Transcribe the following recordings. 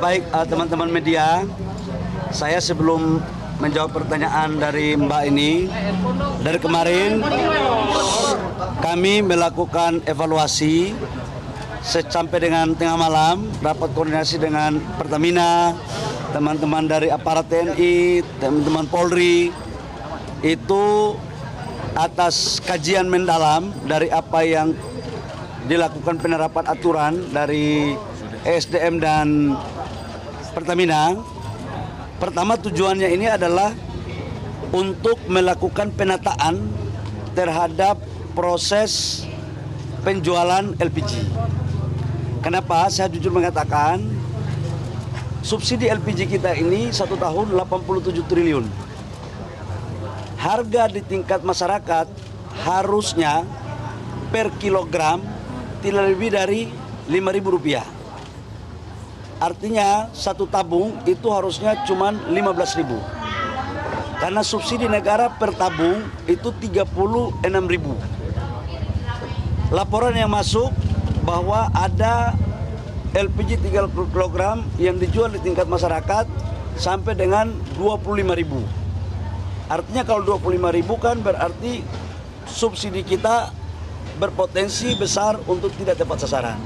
Baik teman-teman media, saya sebelum menjawab pertanyaan dari Mbak ini, dari kemarin kami melakukan evaluasi sampai dengan tengah malam, rapat koordinasi dengan Pertamina, teman-teman dari aparat TNI, teman-teman Polri, itu atas kajian mendalam dari apa yang dilakukan penerapan aturan dari ESDM dan Pertamina. Pertama, tujuannya ini adalah untuk melakukan penataan terhadap proses penjualan LPG. Kenapa? Saya jujur mengatakan subsidi LPG kita ini 1 tahun 87 triliun. Harga di tingkat masyarakat harusnya per kilogram tidak lebih dari Rp5.000. Artinya satu tabung itu harusnya cuma 15.000. Karena subsidi negara per tabung itu 36.000. Laporan yang masuk bahwa ada LPG 30 kg yang dijual di tingkat masyarakat sampai dengan 25.000. Artinya kalau 25.000 kan berarti subsidi kita berpotensi besar untuk tidak tepat sasaran.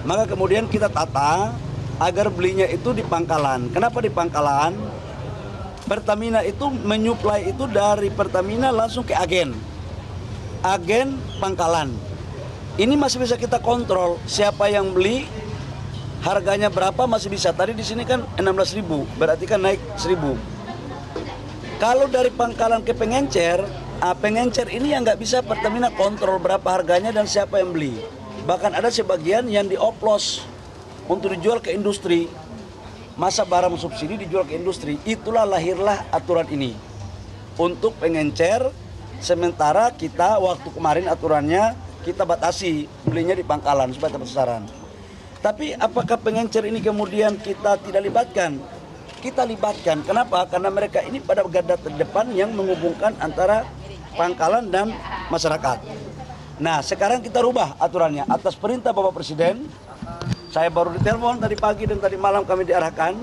Maka kemudian kita tata agar belinya itu di pangkalan. Kenapa di pangkalan? Pertamina itu menyuplai itu dari Pertamina langsung ke agen pangkalan. Ini masih bisa kita kontrol siapa yang beli, harganya berapa masih bisa. Tadi di sini kan 16.000, berarti kan naik 1.000. Kalau dari pangkalan ke pengencer, pengencer ini yang nggak bisa Pertamina kontrol berapa harganya dan siapa yang beli. Bahkan ada sebagian yang dioplos untuk dijual ke industri. Masa barang subsidi dijual ke industri. Itulah lahirlah aturan ini untuk pengencer. Sementara kita waktu kemarin aturannya kita batasi belinya di pangkalan supaya tepat sasaran. Tapi apakah pengencer ini kemudian kita tidak libatkan? Kita libatkan. Kenapa? Karena mereka ini pada garda terdepan yang menghubungkan antara pangkalan dan masyarakat. Nah, sekarang kita rubah aturannya atas perintah Bapak Presiden. Saya baru ditelepon tadi pagi dan tadi malam kami diarahkan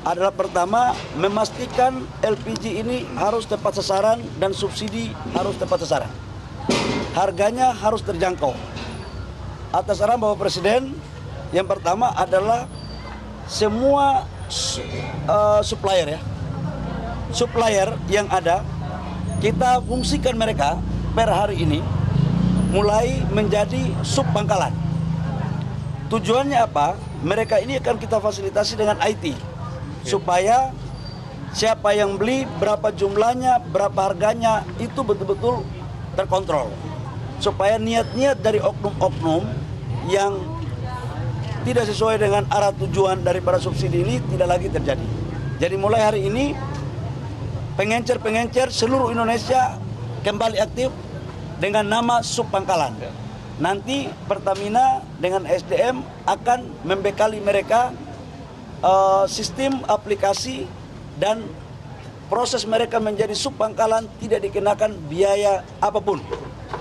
adalah pertama memastikan LPG ini harus tepat sasaran dan subsidi harus tepat sasaran. Harganya harus terjangkau. Atas arahan Bapak Presiden, yang pertama adalah semua supplier yang ada kita fungsikan mereka per hari ini mulai menjadi sub pangkalan. Tujuannya apa? Mereka ini akan kita fasilitasi dengan IT supaya siapa yang beli, berapa jumlahnya, berapa harganya itu betul-betul terkontrol. Supaya niat-niat dari oknum-oknum yang tidak sesuai dengan arah tujuan daripada subsidi ini tidak lagi terjadi. Jadi mulai hari ini pengencer-pengencer seluruh Indonesia kembali aktif dengan nama sub pangkalan. Nanti Pertamina dengan SDM akan membekali mereka sistem aplikasi dan proses mereka menjadi sub pangkalan tidak dikenakan biaya apapun.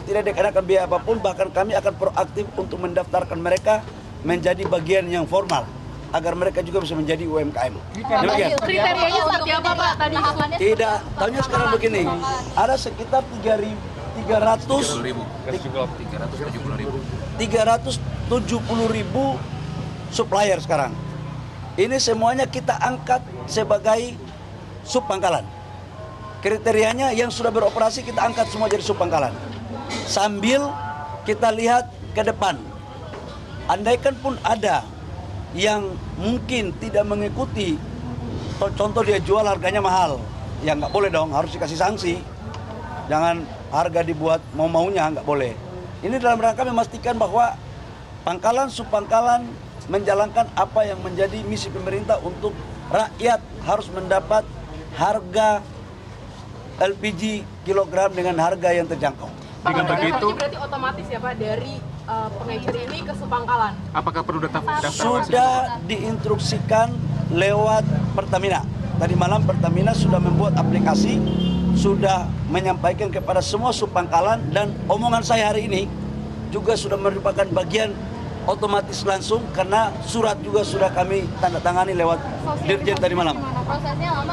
Tidak dikenakan biaya apapun, bahkan kami akan proaktif untuk mendaftarkan mereka menjadi bagian yang formal agar mereka juga bisa menjadi UMKM. Kriterianya seperti apa Pak? Tadi tidak, tahunya sekarang begini, ada sekitar 370.000 supplier sekarang. Ini semuanya kita angkat sebagai sub pangkalan. Kriterianya yang sudah beroperasi kita angkat semua jadi sub pangkalan. Sambil kita lihat ke depan. Andaikan pun ada yang mungkin tidak mengikuti, contoh dia jual harganya mahal, ya nggak boleh dong, harus dikasih sanksi. Jangan harga dibuat mau-maunya, nggak boleh. Ini dalam rangka memastikan bahwa pangkalan, subpangkalan menjalankan apa yang menjadi misi pemerintah untuk rakyat harus mendapat harga LPG kilogram dengan harga yang terjangkau. Dengan begitu berarti otomatis ya Pak dari pengecer ini ke subpangkalan. Apakah perlu daftar? Sudah diinstruksikan lewat Pertamina. Tadi malam Pertamina sudah membuat aplikasi, sudah menyampaikan kepada semua subpangkalan, dan omongan saya hari ini juga sudah merupakan bagian otomatis langsung karena surat juga sudah kami tanda tangani lewat Dirjen tadi malam. Prosesnya lama.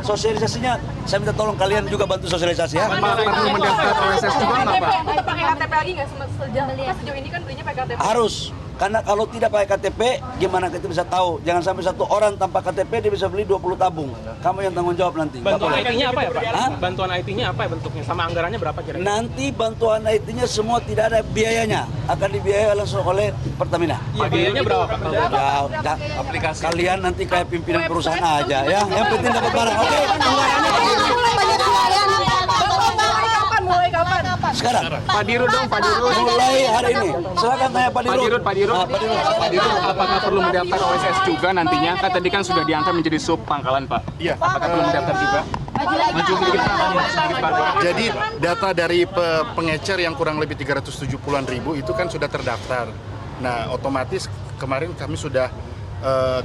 Sosialisasinya saya minta tolong kalian juga bantu sosialisasi ya. Perlu mendaftar OSS juga nggak, Pak? Tetap pakai KTP lagi nggak sejauh ini kan belinya pakai KTP? Harus. Karena kalau tidak pakai KTP, gimana kita bisa tahu? Jangan sampai satu orang tanpa KTP dia bisa beli 20 tabung. Kamu yang tanggung jawab nanti. Bantuan IT-nya apa ya, Pak? Hah? Bantuan IT-nya apa ya bentuknya? Sama anggarannya berapa kira-kira? Nanti bantuan IT-nya semua tidak ada biayanya. Akan dibiayai langsung oleh Pertamina. Iya, biayanya berapa, Pak? Aplikasi. Kalian nanti kayak pimpinan perusahaan aja ya. Yang penting dapat barang. Oke. Mulai kapan? Sekarang. Pak Dirut dong, Pak Dirut. Mulai hari ini. Silakan tanya Pak Dirut. Pak Dirut, Pak Dirut, apakah perlu mendaftar OSS juga nantinya? Kan tadi kan sudah diangkat menjadi sub Pangkalan, Pak. Iya. Apakah perlu mendaftar juga? Maju sedikit, Pak. Jadi data dari pengecer yang kurang lebih 370-an ribu itu kan sudah terdaftar. Nah, otomatis kemarin kami sudah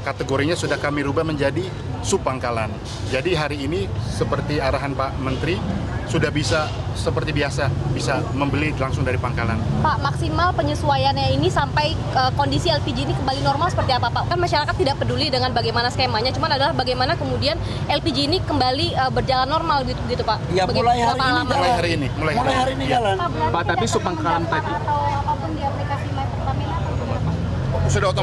kategorinya sudah kami rubah menjadi subpangkalan. Jadi hari ini seperti arahan Pak Menteri sudah bisa seperti biasa bisa membeli langsung dari pangkalan. Pak, maksimal penyesuaiannya ini sampai kondisi LPG ini kembali normal seperti apa, Pak? Kan masyarakat tidak peduli dengan bagaimana skemanya, cuman adalah bagaimana kemudian LPG ini kembali berjalan normal gitu, Pak. Ya, mulai hari ini. Mulai hari ini jalan. Pak, tapi subpangkalan tadi Atau apapun di aplikasi My Pertamina atau bagaimana? sudah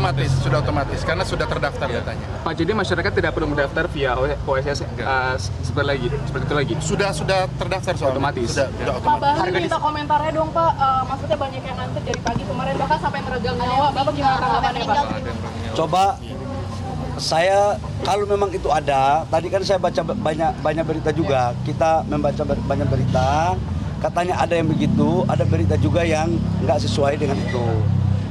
otomatis karena sudah terdaftar datanya. Pak, jadi masyarakat tidak perlu mendaftar via OSS seperti itu lagi. Sudah terdaftar soalnya. Otomatis. Sudah Pak otomatis. Bahlil minta komentarnya dong Pak, maksudnya banyak yang ngantri dari pagi kemarin bahkan sampai meregang nyawa, Bapak gimana tanggapannya Pak? Coba saya kalau memang itu ada, tadi kan saya baca banyak berita juga. Kita membaca banyak berita, katanya ada yang begitu, ada berita juga yang nggak sesuai dengan itu.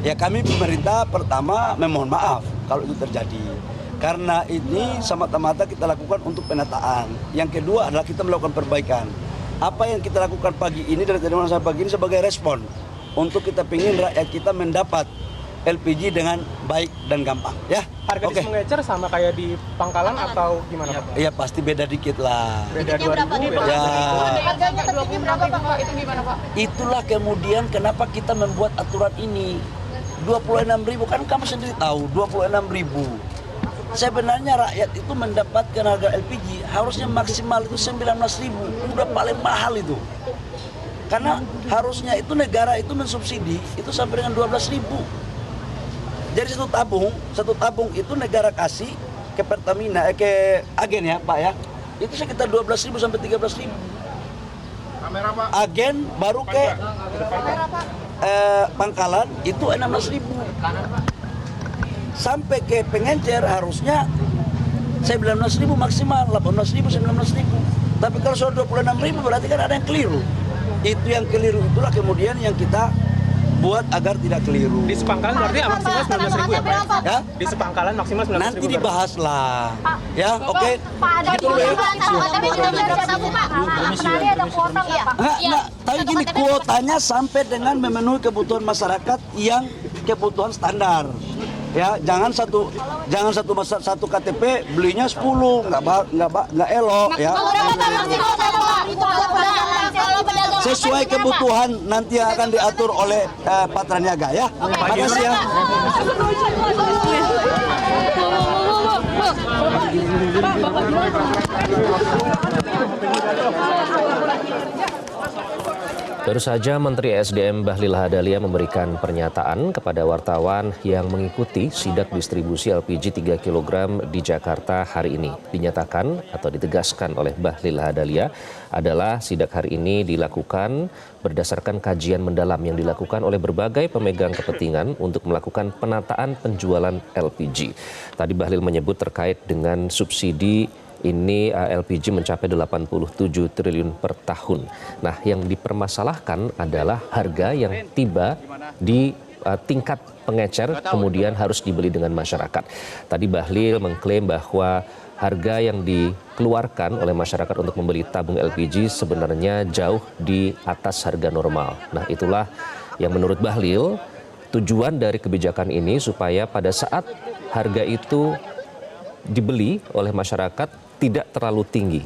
Ya kami pemerintah pertama memohon maaf kalau itu terjadi. Karena ini semata-mata kita lakukan untuk penataan. Yang kedua adalah kita melakukan perbaikan. Apa yang kita lakukan pagi ini dari tadi malam sampai pagi ini sebagai respon untuk kita ingin rakyat kita mendapat LPG dengan baik dan gampang, ya. Harga di Sungecer sama kayak di Pangkalan atau gimana, Pak? Iya pasti beda dikit lah. Beda 2.000. Ya. Harganya tertinggi berapa Pak? Itu gimana Pak? Itulah kemudian kenapa kita membuat aturan ini. 26.000 kan kamu sendiri tahu 26.000. Sebenarnya rakyat itu mendapatkan harga LPG harusnya maksimal itu 19.000. Udah paling mahal itu. Karena harusnya itu negara itu mensubsidi itu sampai dengan 12.000. Jadi satu tabung itu negara kasih ke Pertamina, ke agen ya Pak ya. Itu sekitar 12.000 sampai 13.000. Kamera Pak. Agen baru ke Pangkalan itu 16.000. Sampai ke pengencer harusnya 19.000 maksimal, 18.000, 19.000. Tapi kalau soal 26.000 berarti kan ada yang keliru. Itu yang keliru itulah kemudian yang kita buat agar tidak keliru. Di Sepangkalan berarti maksimal 19.000 ya, Pak? Ya? Di Sepangkalan maksimal 19.000. Nanti dibahas lah. Ya, oke. Pak, ada Gitu dulu ya. tapi kita bisa tahu, Pak. Nanti ada kuota nggak, Pak? Nah, tapi gini kuotanya sampai dengan memenuhi kebutuhan masyarakat yang kebutuhan standar. Ya, jangan satu KTP belinya 10, nggak elok ya. Sesuai kebutuhan nanti yang akan diatur oleh Patra Niaga ya. Makasih ya. Baru saja Menteri SDM Bahlil Lahadalia memberikan pernyataan kepada wartawan yang mengikuti sidak distribusi LPG 3 kg di Jakarta hari ini. Dinyatakan atau ditegaskan oleh Bahlil Lahadalia adalah sidak hari ini dilakukan berdasarkan kajian mendalam yang dilakukan oleh berbagai pemegang kepentingan untuk melakukan penataan penjualan LPG. Tadi Bahlil menyebut terkait dengan subsidi ini LPG mencapai 87 triliun per tahun. Nah, yang dipermasalahkan adalah harga yang tiba di tingkat pengecer kemudian harus dibeli dengan masyarakat. Tadi Bahlil mengklaim bahwa harga yang dikeluarkan oleh masyarakat untuk membeli tabung LPG sebenarnya jauh di atas harga normal. Nah, itulah yang menurut Bahlil tujuan dari kebijakan ini supaya pada saat harga itu dibeli oleh masyarakat tidak terlalu tinggi.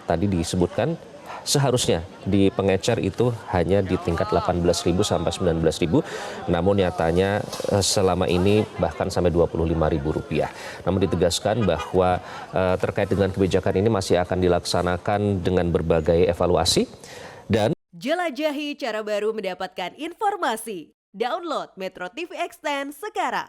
Tadi disebutkan seharusnya di pengecer itu hanya di tingkat 18.000 sampai 19.000, namun nyatanya selama ini bahkan sampai Rp25.000. Namun ditegaskan bahwa terkait dengan kebijakan ini masih akan dilaksanakan dengan berbagai evaluasi dan jelajahi cara baru mendapatkan informasi. Download Metro TV Extend sekarang.